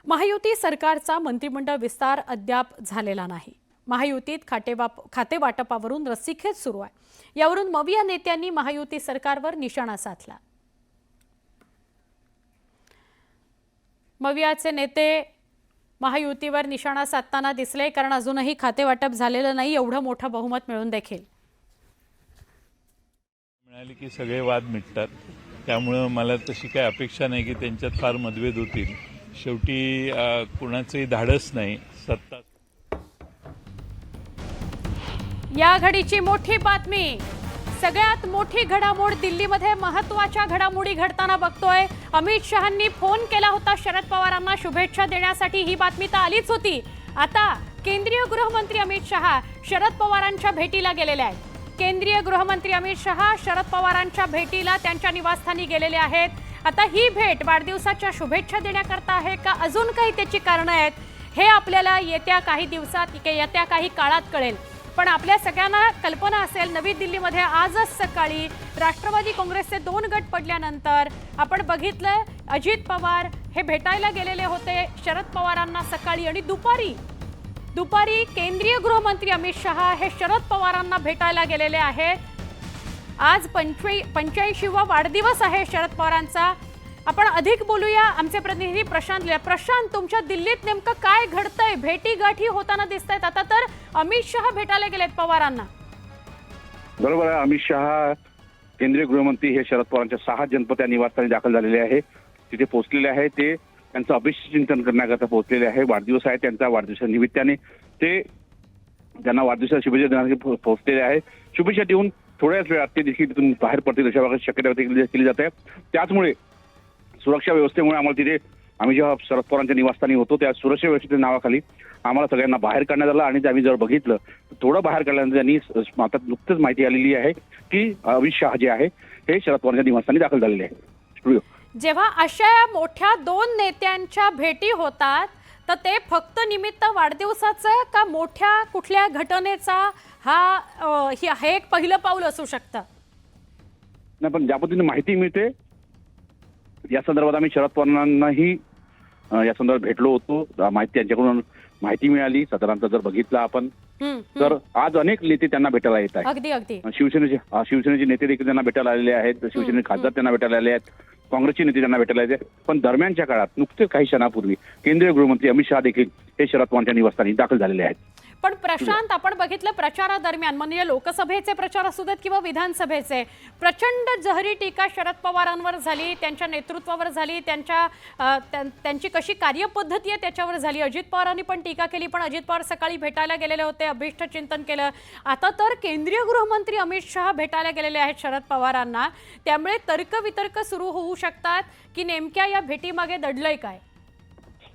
महायुती सरकारचा मंत्रिमंडळ विस्तार अद्याप झालेला नाही। महायुतीत खाते वाटपावरून रस्सीखेच सुरू आहे। यावरून मविया नेत्यांनी महायुती सरकारवर निशाणा साधला। मवियाचे नेते महायुतीवर निशाणा साधताना दिसले, कारण अजूनही खाते वाटप झालेलं नाही, एवढं मोठं बहुमत मिळून देखील। मिळाली की सगळे वाद मिटतात, त्यामुळे मला तशी काही अपेक्षा नाही की त्यांच्यात फार मतभेद होतील। शेवटी कुणाचंही धाडस नाही, सत्ता। या घडीची मोठी बातमी, सगळ्यात मोठी घडामोड दिल्लीमध्ये महत्त्वाच्या घडामोडी घडताना बघतोय। अमित शहांनी फोन केला होता शरद पवारांना शुभेच्छा देण्यासाठी, ही बातमी तर आलीच होती। आता केंद्रीय गृहमंत्री अमित शहा शरद पवारांच्या भेटीला गेलेले आहेत। केंद्रीय गृहमंत्री अमित शहा शरद पवारांच्या भेटीला त्यांच्या निवासस्थानी गेलेले आहेत। आता ही भेट वाढदिवसाच्या शुभेच्छा देण्याकरता आहे का अजून काही त्याची कारणं आहेत, हे आपल्याला येत्या काही दिवसात येत्या काही काळात कळेल। पण आपल्या सगळ्यांना कल्पना असेल, नवी दिल्लीमध्ये आजच सकाळी राष्ट्रवादी काँग्रेसचे 2 गट पडल्यानंतर आपण बघितलं, अजित पवार हे भेटायला गेलेले होते शरद पवारांना सकाळी, आणि दुपारी केंद्रीय गृहमंत्री अमित शहा हे शरद पवारांना भेटायला गेलेले आहेत। आज 85वा वाढदिवस आहे शरद पवारांचा। आपण अधिक बोलूया, आमचे प्रतिनिधी प्रशांत, तुमच्या दिल्लीत नेमकं काय घडतंय? भेटी गाठी होताना दिसतायत, आता तर अमित शहा भेटायला गेलेत पवारांना। बरोबर आहे, अमित शहा केंद्रीय गृहमंत्री हे शरद पवारांच्या 6 जनपद या निवासस्थानी दाखल झालेले आहे। तिथे पोहोचलेले आहे, ते त्यांचं अभिष्टचिंतन करण्याकरता पोहोचलेले आहे। वाढदिवस आहे त्यांचा, वाढदिवसा निमित्ताने ते त्यांना वाढदिवसाच्या शुभेच्छा देण्यासाठी पोहोचलेले आहे। शुभेच्छा देऊन थोड्याच वेळात ते देखील तिथून बाहेर पडतील अशा प्रकारची शक्यता व्यक्त केली जात आहे। त्याचमुळे सुरक्षा व्यवस्थेमुळे आम्ही जेव्हा शरद पवारांच्या निवासस्थानी होतो, त्या सुरक्षा व्यवस्थेच्या नावाखाली आम्हाला सगळ्यांना बाहेर काढण्यात आलं, आणि आम्ही जर बघितलं थोडं बाहेर काढल्यानंतर त्यांनी आता नुकतंच माहिती आलेली आहे की अमित शहा जे आहे हे शरद पवारांच्या निवासस्थानी दाखल झालेले आहे। स्टुडिओ, जेव्हा अशा मोठ्या 2 नेत्यांच्या भेटी होतात, तर ते फक्त निमित्त वाढदिवसाचं का मोठ्या कुठल्या घटनेचा हे एक पहिलं पाऊल असू शकतं? नाही, पण ज्या पद्धतीने माहिती मिळते या संदर्भात आम्ही शरद पवारांनाही या संदर्भात भेटलो होतो। त्यांच्याकडून माहिती मिळाली। साधारणतः जर बघितलं आपण तर आज अनेक नेते त्यांना भेटायला येत आहेत। अगदी शिवसेनेचे नेते देखील त्यांना भेटायला आलेले आहेत, शिवसेनेचे खासदार त्यांना भेटायला आले आहेत, काँग्रेसचे नेते त्यांना भेटायला येत आहेत। पण दरम्यानच्या काळात नुकतेच काही क्षणापूर्वी केंद्रीय गृहमंत्री अमित शहा देखील हे शरद पवारांच्या निवासस्थानी दाखल झालेले आहेत। पण प्रशांत, आपण बघितलं प्रचारादरम्यान, म्हणजे लोकसभेचे प्रचार असू देत किंवा विधानसभेचे, प्रचंड जहरी टीका शरद पवारांवर झाली, त्यांच्या नेतृत्वावर झाली, त्यांची कशी कार्यपद्धती आहे त्याच्यावर झाली। अजित पवारांनी पण टीका केली, पण अजित पवार सकाळी भेटायला गेलेले होते, अभिष्ट चिंतन केलं। आता तर केंद्रीय गृहमंत्री अमित शहा भेटायला गेलेले आहेत शरद पवारांना, त्यामुळे तर्कवितर्क सुरू होऊ शकतात की नेमक्या या भेटीमागे दडलंय काय?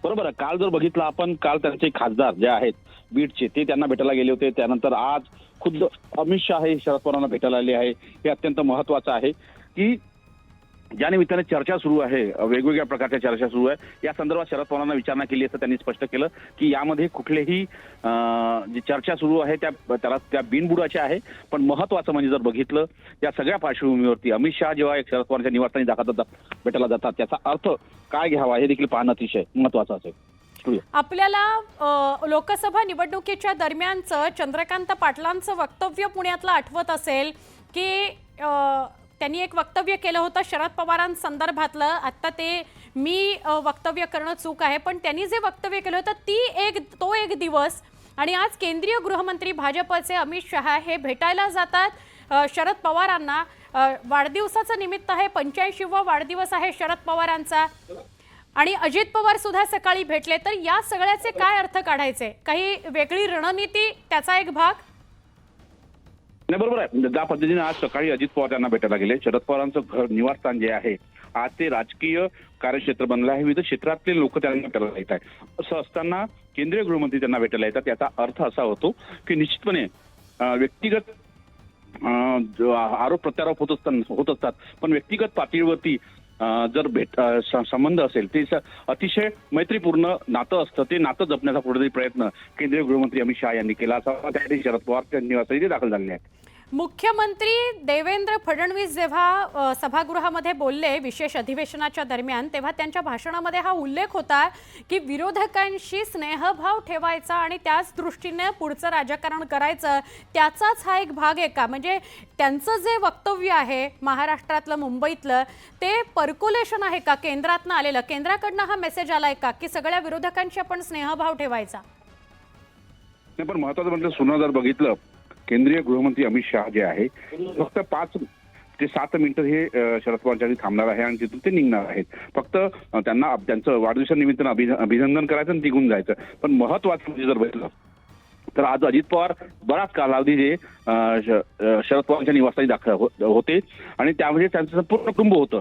बरोबर आहे, काल जर बघितलं आपण, काल त्यांचे खासदार जे आहेत बीडचे ते त्यांना भेटायला गेले होते। त्यानंतर आज खुद्द अमित शहा हे शरद पवारांना भेटायला आले आहे। हे अत्यंत महत्वाचं आहे की ज्या निमित्ताने चर्चा सुरू आहे, वेगवेगळ्या प्रकारच्या चर्चा सुरू आहे, या संदर्भात शरद पवारांना विचारणा केली असता त्यांनी स्पष्ट केलं की यामध्ये कुठलेही जी चर्चा सुरू आहे त्या बिनबुडाच्या आहे। पण महत्वाचं म्हणजे जर बघितलं, या सगळ्या पार्श्वभूमीवरती अमित शहा जेव्हा एक शरद पवारांच्या निवासस्थानी भेटायला जातात, त्याचा अर्थ काय घ्यावा हे देखील पाहणं अतिशय महत्वाचं असेल। आपल्याला लोकसभा निवडणुकीच्या दरम्यानचं चंद्रकांत पाटलांचं वक्तव्य पुण्यातलं आठवत असेल की त्यांनी एक वक्तव्य केलं होतं शरद पवारांसंदर्भातलं। आता ते मी वक्तव्य करणं चूक आहे, पण त्यांनी जे वक्तव्य केलं होतं तो एक दिवस, आणि आज केंद्रीय गृहमंत्री भाजपचे अमित शहा हे भेटायला जातात शरद पवारांना। वाढदिवसाचं निमित्त आहे, 85वा वाढदिवस आहे शरद पवारांचा, आणि अजित पवार सुद्धा सकाळी भेटले। तर या सगळ्याचे काय अर्थ काढायचे? काही वेगळी रणनीती त्याचा एक भाग? नाही, बरोबर आहे, ज्या पद्धतीने आज सकाळी अजित पवार त्यांना भेटायला गेले, शरद पवारांचं निवासस्थान जे आहे आज ते राजकीय कार्यक्षेत्र बनलं आहे, विविध क्षेत्रातले लोक त्यांना भेटायला येत आहेत। असं असताना केंद्रीय गृहमंत्री त्यांना भेटायला येतात, याचा अर्थ असा होतो की निश्चितपणे व्यक्तिगत आरोप प्रत्यारोप होत असतात, पण व्यक्तिगत पातळीवरती जर संबंध असेल, ते अतिशय मैत्रीपूर्ण नातं असतं, ते नातं जपण्याचा कुठेतरी प्रयत्न केंद्रीय गृहमंत्री अमित शहा यांनी केला, असा त्यासाठी शरद पवार निवासस्थानी दाखल झालेले आहेत। मुख्यमंत्री देवेंद्र फडणवीस जेव्हा सभागृहामध्ये बोलले विशेष अधिवेशनाच्या दरम्यान, तेव्हा त्यांच्या भाषणामध्ये हा उल्लेख होता की विरोधकांशी स्नेहभाव ठेवायचा आणि त्याच दृष्टीने पुढचं राजकारण करायचं, त्याचाच हा एक भाग आहे का? म्हणजे त्यांचं जे वक्तव्य आहे महाराष्ट्रातलं, मुंबईतलं, ते पर्क्युलेशन आहे का? केंद्रातनं आलेलं, केंद्राकडनं हा मेसेज आलाय का की सगळ्या विरोधकांशी आपण स्नेहभाव ठेवायचा? नाही, पण महत्वाचं म्हणजे सुना जर बघितलं, केंद्रीय गृहमंत्री अमित शहा जे आहे फक्त 5 ते 7 मिनिटं हे शरद पवारांच्या घरी थांबणार आहे आणि तिथून ते निघणार आहेत. फक्त त्यांना त्यांचं वाढदिवसानिमित्तानं अभिनंदन करायचं आणि निघून जायचं. पण महत्वाचं म्हणजे जर बघितलं तर आज अजित पवार बराच कालावधी जे शरद पवारांच्या निवासस्थानी दाखल होते आणि त्यामध्ये त्यांचं संपूर्ण कुटुंब होतं.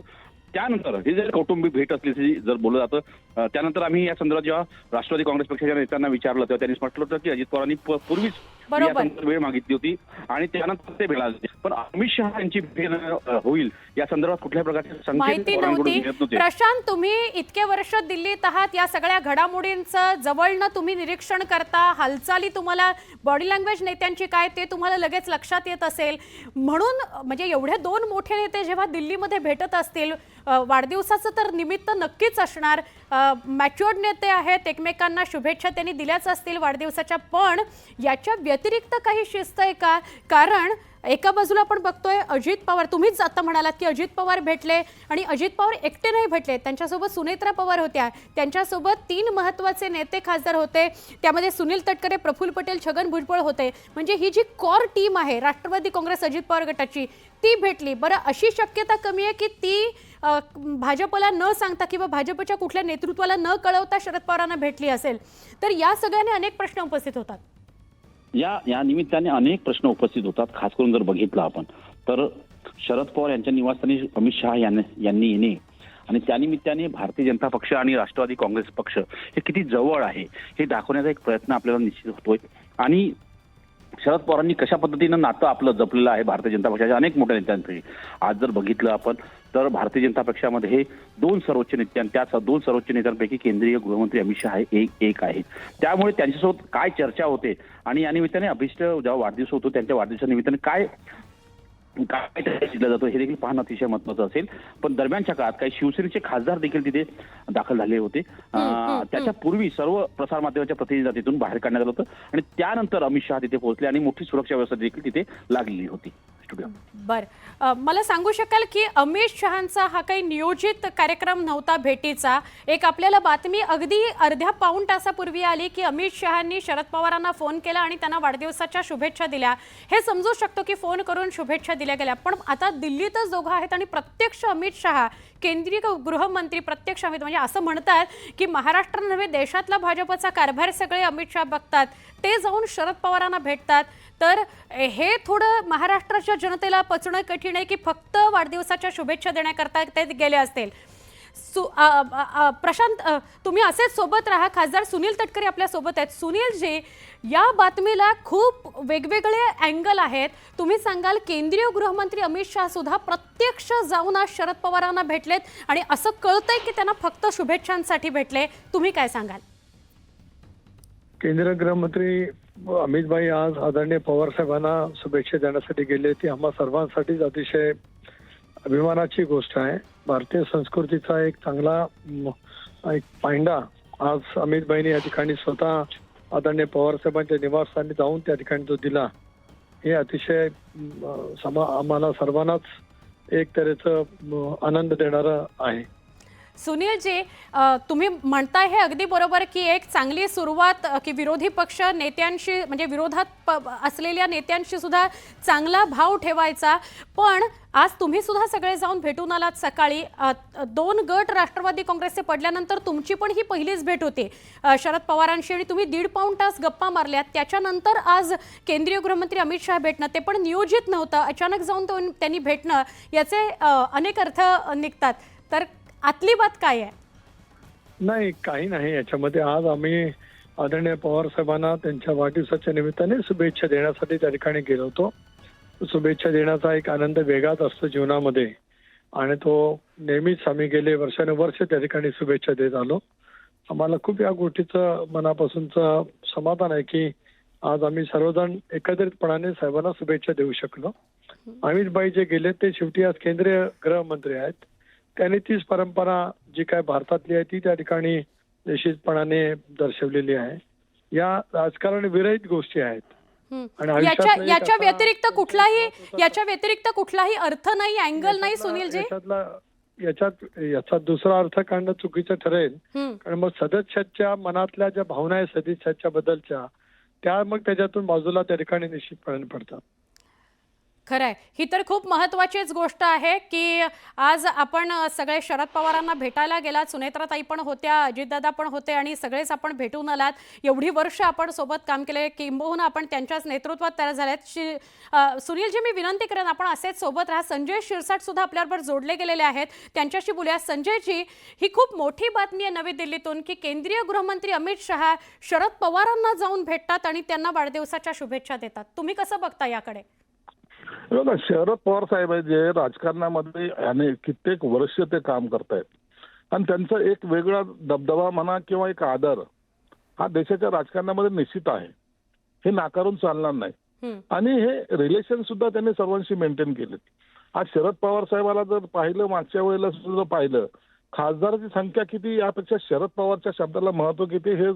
त्यानंतर हे जर कौटुंबिक भेट असल्याची जर बोललं जातं, त्यानंतर आम्ही या संदर्भात जेव्हा राष्ट्रवादी काँग्रेस पक्षाच्या नेत्यांना विचारलं तेव्हा त्यांनी म्हटलं होतं की अजित पवारांनी पूर्वीच या संदर्भात वेळ मागितली होती आणि त्यानंतर ते भेटले. पण अमित शहा यांची भेट होईल या संदर्भात कुठल्या प्रकारचे माहिती नव्हती. प्रशांत, तुम्ही इतके वर्ष दिल्लीत आहात, या सगळ्या घडामोडींचं जवळनं तुम्ही निरीक्षण करता, हालचाली तुम्हाला, बॉडी लँग्वेज नेत्यांची काय ते तुम्हाला लगेच लक्षात येत असेल. म्हणून म्हणजे एवढे 2 मोठे नेते जेव्हा दिल्लीमध्ये भेटत असतील, वाढदिवसाचं तर निमित्त नक्कीच असणार, मॅच्युअर्ड नेते आहेत, एकमेकांना शुभेच्छा त्यांनी दिल्याच असतील वाढदिवसाच्या, पण याच्या व्यतिरिक्त काही शिस्त आहे का? कारण एका बाजूला आपण बघतोय अजित पवार, तुम्हीच आता म्हणालात की अजित पवार भेटले आणि अजित पवार एकटे नाही भेटले, त्यांच्यासोबत सुनेत्रा पवार होत्या, त्यांच्यासोबत 3 महत्त्वाचे नेते खासदार होते, त्यामध्ये सुनील तटकरे, प्रफुल्ल पटेल, छगन भुजबळ होते. म्हणजे ही जी कॉर टीम आहे राष्ट्रवादी काँग्रेस अजित पवार गटाची, ती भेटली. बरं, अशी शक्यता कमी आहे की ती भाजपला न सांगता किंवा भाजपच्या कुठल्या नेतृत्वाला न कळवता शरद पवारांना भेटली असेल, तर या सगळ्याने अनेक प्रश्न उपस्थित होतात. या निमित्ताने अनेक प्रश्न उपस्थित होतात. खास करून जर बघितलं आपण तर शरद पवार यांच्या निवासस्थानी अमित शहा यांनी येणे आणि त्यानिमित्ताने भारतीय जनता पक्ष आणि राष्ट्रवादी काँग्रेस पक्ष हे किती जवळ आहे हे दाखवण्याचा एक प्रयत्न आपल्याला निश्चित होतोय. आणि शरद पवारांनी कशा पद्धतीनं नातं आपलं जपलेलं आहे भारतीय जनता पक्षाच्या अनेक मोठ्या नेत्यांपैकी. आज जर बघितलं आपण तर भारतीय जनता पक्षामध्ये हे 2 सर्वोच्च नेते आणि त्या 2 सर्वोच्च नेत्यांपैकी केंद्रीय गृहमंत्री अमित शहा एक आहेत. त्यामुळे त्यांच्यासोबत काय चर्चा होते आणि या निमित्ताने अभिष्ट जेव्हा वाढदिवस होतो त्यांच्या वाढदिवसानिमित्ताने काय दिलं जातं हे देखील पाहणं अतिशय महत्त्वाचं असेल. पण दरम्यानच्या काळात काही शिवसेनेचे खासदार देखील तिथे दाखल झाले होते. त्याच्या पूर्वी सर्व प्रसारमाध्यमाच्या प्रतिनिधींना तिथून बाहेर काढण्यात आलं होतं आणि त्यानंतर अमित शहा तिथे पोहोचले आणि मोठी सुरक्षा व्यवस्था देखील तिथे लागलेली होती. बरं, मला सांगू शकाल की अमित शहांचा हा काही नियोजित कार्यक्रम नव्हता भेटीचा. एक आपल्याला बातमी अगदी अर्ध्या पाऊण तासापूर्वी आली की अमित शहांनी शरद पवारांना फोन केला आणि त्यांना वाढदिवसाच्या शुभेच्छा दिल्या. हे समजू शकतो की फोन करून शुभेच्छा दिल्या गेल्या, पण आता दिल्लीतच दोघं आहेत आणि प्रत्यक्ष अमित शहा, केंद्रीय गृहमंत्री प्रत्यक्ष अमित, म्हणजे असं म्हणतात की महाराष्ट्र नव्हे देशातला भाजपचा कारभार सगळे अमित शहा बघतात, ते जाऊन शरद पवारांना भेटतात. तर हे थोडं महाराष्ट्राच्या जनतेला पचणं कठीण आहे की फक्त वाढदिवसाच्या शुभेच्छा देण्याकरता ते गेले असतील. प्रशांत, तुम्ही असेच सोबत राहा. खासदार सुनील तटकरे आपल्या सोबत आहेत. सुनीलजी, या बातमीला खूप वेगवेगळे अँगल आहेत. तुम्ही सांगाल केंद्रीय गृहमंत्री अमित शहा सुद्धा प्रत्यक्ष जाऊन आज शरद पवारांना भेटलेत आणि असं कळतंय की त्यांना फक्त शुभेच्छांसाठी भेटले. तुम्ही काय सांगाल? केंद्रीय गृहमंत्री अमितभाई आज आदरणीय पवार साहेबांना शुभेच्छा देण्यासाठी गेले. ती आम्हा सर्वांसाठीच अतिशय अभिमानाची गोष्ट आहे. भारतीय संस्कृतीचा एक चांगला एक पायंडा आज अमितभाईंनी या ठिकाणी स्वतः आदरणीय पवार साहेबांच्या निवासस्थानी जाऊन त्या ठिकाणी जो दिला, हे अतिशय आम्हाला सर्वांनाच एक तऱ्हेचं आनंद देणारं आहे. सुनीलजी, तुम्ही म्हणताय हे अगदी बरोबर की एक चांगली सुरुवात की विरोधी पक्ष नेत्यांशी, म्हणजे विरोधात असलेल्या नेत्यांशी सुद्धा चांगला भाव ठेवायचा. पण आज तुम्ही सुद्धा सगळे जाऊन भेटून आलात सकाळी. 2 गट राष्ट्रवादी काँग्रेसचे पडल्यानंतर तुमची पण ही पहिलीच भेट होती शरद पवारांशी आणि तुम्ही 1.5 पाऊण तास गप्पा मारल्यात. त्याच्यानंतर आज केंद्रीय गृहमंत्री अमित शहा भेटणं, ते पण नियोजित नव्हतं, अचानक जाऊन त्यांनी भेटणं, याचे अनेक अर्थ निघतात. तर आतली बात काय आहे? नाही, काही नाही याच्यामध्ये. आज आम्ही आदरणीय पवार साहेबांना त्यांच्या वाढदिवसाच्या निमित्ताने शुभेच्छा देण्यासाठी त्या ठिकाणी गेलो होतो. शुभेच्छा देण्याचा एक आनंद वेगळाच असतो जीवनामध्ये आणि तो नेहमीच आम्ही गेले वर्षानुवर्ष त्या ठिकाणी शुभेच्छा देत आलो. आम्हाला खूप या गोष्टीचं मनापासूनचं समाधान आहे की आज आम्ही सर्वजण एकत्रितपणाने साहेबांना शुभेच्छा देऊ शकलो. अमित भाई जे गेले ते शेवटी आज केंद्रीय गृहमंत्री आहेत. त्यांनी तीच परंपरा जी काय भारतातली आहे ती त्या ठिकाणी निश्चितपणाने दर्शवलेली आहे. या राजकारण विरहित गोष्टी आहेत. आणि आयुष्यातलं एक याच्या आता- याच्या व्यतिरिक्त कुठलाही अर्थ नाही, अँगल नाही सुनीलजी. याचा दुसरा अर्थ काढणं चुकीचं ठरेल. कारण मग सदस्याच्या मनातल्या ज्या भावना आहेत सदस्याच्या बद्दलच्या त्या मग त्याच्यातून बाजूला त्या ठिकाणी निश्चितपणे पडतात. खरंय, ही तर खूप महत्त्वाचीच गोष्ट आहे की आज आपण सगळे शरद पवारांना भेटायला गेलात. सुनेत्राताई पण होत्या, अजितदादा पण होते आणि सगळेच आपण भेटून आलात. एवढी वर्ष आपण सोबत काम केले, किंबहुना आपण त्यांच्याच नेतृत्वात तयार झाल्यात. सुनीलजी, मी विनंती करेन आपण असेच सोबत राहा. संजय शिरसाट सुद्धा आपल्याबरोबर जोडले गेलेले आहेत, त्यांच्याशी बोलूया. संजयजी, ही खूप मोठी बातमी आहे नवी दिल्लीतून की केंद्रीय गृहमंत्री अमित शहा शरद पवारांना जाऊन भेटतात आणि त्यांना वाढदिवसाच्या शुभेच्छा देतात. तुम्ही कसं बघता याकडे? बघा, शरद पवार साहेब आहे जे राजकारणामध्ये अनेक कित्येक वर्ष ते काम करतायत आणि त्यांचा एक वेगळा दबदबा म्हणा किंवा एक आदर हा देशाच्या राजकारणामध्ये निश्चित आहे. हे नाकारून चालणार नाही. आणि हे रिलेशन सुद्धा त्यांनी सर्वांशी मेंटेन केलेत. आज शरद पवार साहेबाला जर पाहिलं, मागच्या वेळेला सुद्धा पाहिलं, खासदाराची संख्या किती यापेक्षा शरद पवारच्या शब्दाला महत्व किती हे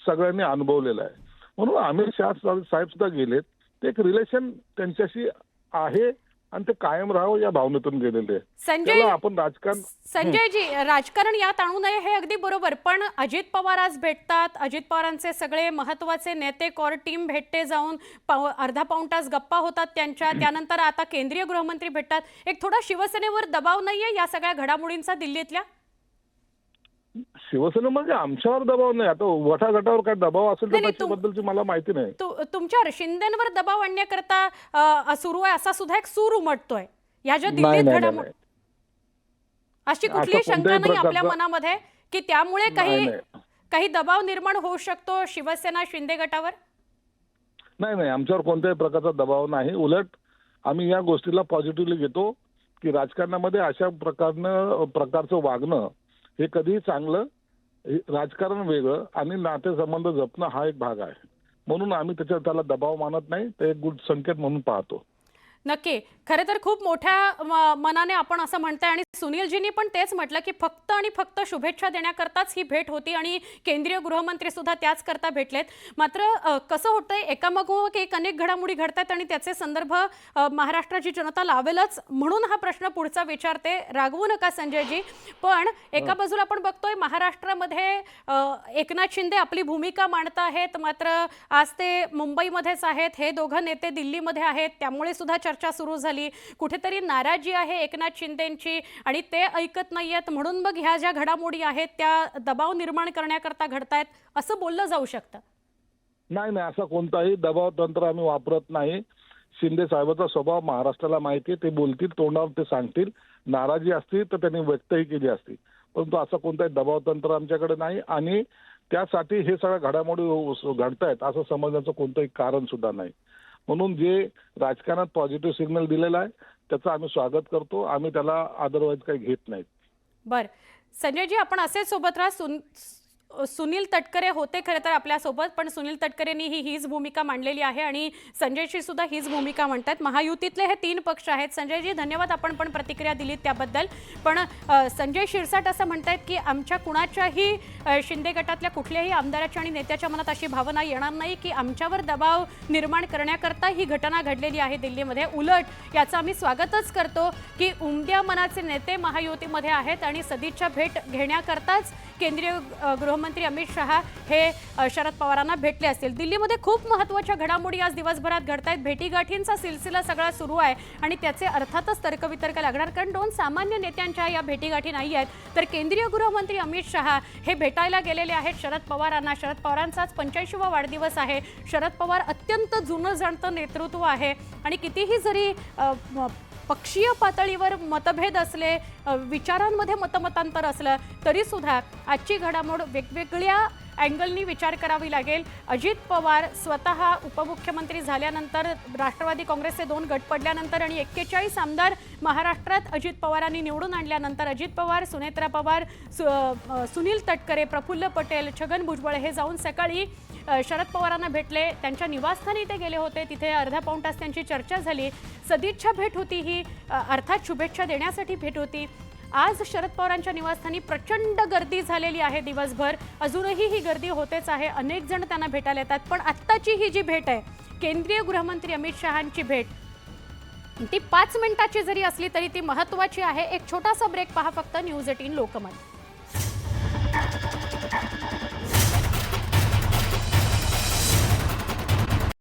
सगळ्यांनी अनुभवलेलं आहे. म्हणून अमित शहा साहेब सुद्धा गेलेत. ते एक रिलेशन त्यांच्याशी आहे आणि ते कायम राहावं या भावनेतून गेलेले आहे. आपण राजकारण संजयजी, राजकारण यात आणू नये हे अगदी बरोबर, पण अजित पवार आज भेटतात. अजित पवारांचे सगळे महत्वाचे नेते, कोर टीम भेटते, जाऊन अर्धा पाऊण तास गप्पा होतात त्यांच्या. त्यानंतर आता केंद्रीय गृहमंत्री भेटतात. एक थोडा शिवसेनेवर दबाव नाहीये या सगळ्या घडामोडींचा दिल्लीतल्या? शिवसेना म्हणजे आमच्यावर दबाव नाही. आता गटावर काय दबाव असेल तर त्याच्याबद्दलची मला माहिती नाही. तुमच्यावर शिंदेवर दबाव आणण्याकरता सुरू आहे असा सुद्धा एक सूर उमटतोय या ज्या दिल्लीत घडामोडी. अशी कुठली शंका नाही आपल्या मनामध्ये की त्यामुळे काही दबाव निर्माण होऊ शकतो शिवसेना शिंदे गटावर? नाही, आमच्यावर कोणत्याही प्रकारचा दबाव नाही. उलट आम्ही या गोष्टीला पॉझिटिव्हली घेतो की राजकारणामध्ये अशा प्रकारचं वागणं हे कधीही चांगलं. राजकारण वेगळं आणि नातेसंबंध जपणं हा एक भाग आहे. म्हणून आम्ही त्याला दबाव मानत नाही. ते एक गुड संकेत म्हणून पाहतो. नक्की. खरं तर खूप मोठ्या मनाने आपण असं म्हणताय आणि सुनीलजींनी पण तेच म्हटलं की फक्त आणि फक्त शुभेच्छा देण्याकरताच ही भेट होती आणि केंद्रीय गृहमंत्री सुद्धा त्याच करता भेटलेत. मात्र कसं होतंय, एकामागोमाग एक अनेक घडामोडी घडतात आणि त्याचे संदर्भ महाराष्ट्राची जनता लावेलच, म्हणून हा प्रश्न पुढचा विचारते. रागवू नका संजयजी. पण एका बाजूला आपण बघतोय महाराष्ट्रामध्ये एकनाथ शिंदे आपली भूमिका मांडत आहेत, मात्र आज ते मुंबईमध्येच आहेत. हे दोघं नेते दिल्लीमध्ये आहेत, त्यामुळे सुद्धा चर्चा सुरू झाली. कुठेतरी नाराजी आहे एकनाथ शिंदेंची आणि ते ऐकत नाहीयेत, म्हणून मग ह्या ज्या घडामोडी आहेत त्या दबाव निर्माण करण्याकरता घडतायत असं बोललं जाऊ शकतं. नाही, असा कोणताही दबाव तंत्र आम्ही वापरत नाही. शिंदे साहेबांचा स्वभाव महाराष्ट्राला माहिती आहे. ते बोलतील, तोंडावर ते सांगतील. नाराजी असतील तर त्यांनी व्यक्तही केली असती, परंतु असं कोणताही दबाव तंत्र आमच्याकडे नाही आणि त्यासाठी हे सगळ्या घडामोडी घडतायत असं समजण्याचं कोणतंही कारण सुद्धा नाही. म्हणून जे राजकारणात पॉझिटिव्ह सिग्नल दिलेला आहे त्याचं आम्ही स्वागत करतो. आम्ही त्याला अदरवाईज काही घेत नाहीत. बरं संजयजी, आपण असेच सोबत राहा. सुनील तटकरे होते खरं तर आपल्यासोबत, पण सुनील तटकरेंनी हीच भूमिका मांडलेली आहे आणि संजयजी सुद्धा हीच भूमिका म्हणतात. महायुतीतले हे 3 पक्ष आहेत. संजयजी धन्यवाद, आपण पण प्रतिक्रिया दिलीत त्याबद्दल. पण संजय शिरसाट असं म्हणतायत की आमच्या कुणाच्याही शिंदे गटातल्या कुठल्याही आमदाराच्या आणि नेत्याच्या मनात अशी भावना येणार नाही की आमच्यावर दबाव निर्माण करण्याकरता ही घटना घडलेली आहे दिल्लीमध्ये. उलट याचं आम्ही स्वागतच करतो की उमद्या मनाचे नेते महायुतीमध्ये आहेत आणि सदिच्छा भेट घेण्याकरताच केंद्रीय गृहमंत्री अमित शहा हे शरद पवारांना भेटले असतील. दिल्लीमध्ये खूप महत्त्वाच्या घडामोडी आज दिवसभरात घडतायत. भेटीगाठींचा सिलसिला सगळा सुरू आहे आणि त्याचे अर्थातच तर्कवितर्क लागणार, कारण 2 सामान्य नेत्यांच्या या भेटीगाठी नाही आहेत, तर केंद्रीय गृहमंत्री अमित शहा हे भेटायला गेलेले आहेत शरद पवारांना. शरद पवारांचाच 85वा वाढदिवस आहे. शरद पवार अत्यंत जुनं जाणतं नेतृत्व आहे आणि कितीही जरी पक्षीय पातळीवर मतभेद असले, विचारांमध्ये मतमतांतर असलं तरी सुद्धा आजची घडामोड वेगवेगळ्या अँगलनी विचार करावी लागेल. अजित पवार स्वतः उपमुख्यमंत्री झाल्यानंतर, राष्ट्रवादी काँग्रेसचे 2 गट पडल्यानंतर आणि 41 आमदार महाराष्ट्रात अजित पवारांनी निवडून आणल्यानंतर अजित पवार, सुनेत्रा पवार, सुनील तटकरे, प्रफुल्ल पटेल, छगन भुजबळ हे जाऊन सकाळी शरद पवारांना भेटले. त्यांच्या निवासस्थानी ते गेले होते. तिथे अर्धा पाऊण तास त्यांची चर्चा झाली. सदिच्छा भेट होती ही, अर्थात शुभेच्छा देण्यासाठी भेट होती. आज शरद पवारांच्या निवासस्थानी प्रचंड गर्दी झालेली आहे दिवसभर. अजूनही ही गर्दी होतेच आहे. अनेक जण त्यांना भेटायला येतात. पण आत्ताची ही जी भेट आहे, केंद्रीय गृहमंत्री अमित शहांची भेट, ती 5 मिनिटाची जरी असली तरी ती महत्त्वाची आहे. एक छोटासा ब्रेक पहा फक्त न्यूज 18 लोकमत.